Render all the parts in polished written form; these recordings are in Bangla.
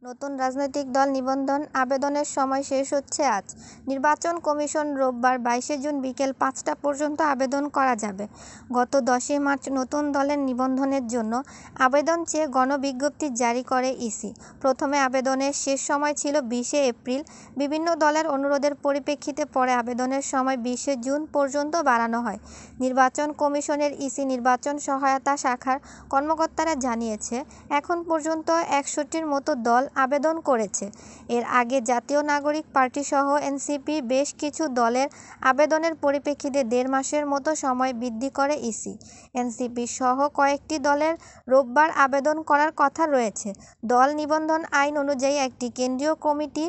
নতুন রাজনৈতিক দল নিবন্ধন আবেদনের সময় শেষ হচ্ছে আজ। নির্বাচন কমিশন রোববার 22 জুন বিকেল 5টা পর্যন্ত আবেদন করা যাবে। গত 10 মার্চ নতুন দলের নিবন্ধনের জন্য আবেদন চেয়ে গণবিজ্ঞপ্তি জারি করে ইসি। প্রথমে আবেদনের শেষ সময় ছিল 20 এপ্রিল। বিভিন্ন দলের অনুরোধের পরিপ্রেক্ষিতে পরে আবেদনের সময় 20 জুন পর্যন্ত বাড়ানো হয়। নির্বাচন কমিশনের ইসি নির্বাচন সহায়তা শাখার কর্মকর্তারা জানিয়েছে, এখন পর্যন্ত 61টির মতো দল আবেদন করেছে। এর আগে জাতীয় নাগরিক পার্টি সহ এনসিপি বেশ কিছু দলের আবেদনের পরিপ্রেক্ষিতে 1.5 মাসের মতো সময় বৃদ্ধি করে ইসি। এনসিপি সহ কয়েকটি দলের রোববার আবেদন করার কথা রয়েছে। দল নিবন্ধন আইন অনুযায়ী একটি কেন্দ্রীয় কমিটি,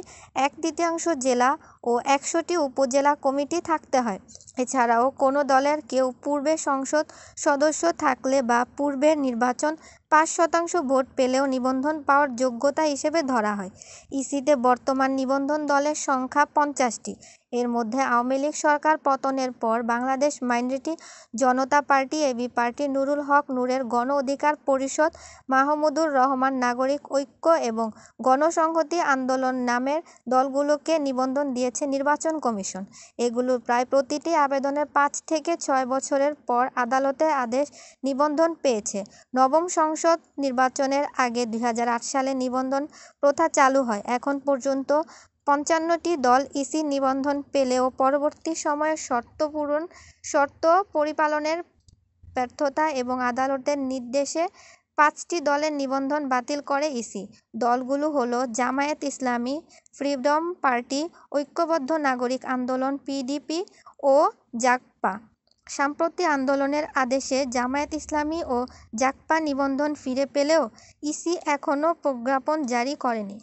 1/3 জেলা ও 100টি উপজেলা কমিটি থাকতে হয়। এছাড়াও কোনো দলের কেউ পূর্বে সংসদ সদস্য থাকলে বা পূর্বের নির্বাচন 5% ভোট পেলেও নিবন্ধন পাওয়ার যোগ্যতা হিসেবে ধরা হয়। ইসিতে বর্তমান নিবন্ধন দলের সংখ্যা 50টি। এর মধ্যে আওয়ামী লীগ সরকার পতনের পর বাংলাদেশ মাইনরিটি জনতা পার্টি, এবি পার্টি, নুরুল হক নূরের গণ অধিকার পরিষদ, মাহমুদুর রহমান নাগরিক ঐক্য এবং গণসংহতি আন্দোলন নামের দলগুলোকে নিবন্ধন দিয়েছে নির্বাচন কমিশন। এগুলোর প্রায় প্রতিটি আবেদনের 5 থেকে 6 বছরের পর আদালতের আদেশ নিবন্ধন পেয়েছে। নবম সংসদ নির্বাচনের আগে 2008 সালে নিবন্ধন প্রথা চালু হয়। এখন পর্যন্ত 55টি দল ইসি নিবন্ধন পেলেও পরবর্তী সময়ে শর্ত পরিপালনের ব্যর্থতা এবং আদালতের নির্দেশে 5টি দলের নিবন্ধন বাতিল করে ইসি। দলগুলো হলো জামায়াত ইসলামী, ফ্রিডম পার্টি, ঐক্যবদ্ধ নাগরিক আন্দোলন পিডিপি ও জাগপা। সাম্প্রতিক আন্দোলনের আদেশে জামায়াত ইসলামী ও জাগপা নিবন্ধন ফিরে পেলেও ইসি এখনও প্রজ্ঞাপন জারি করেনি।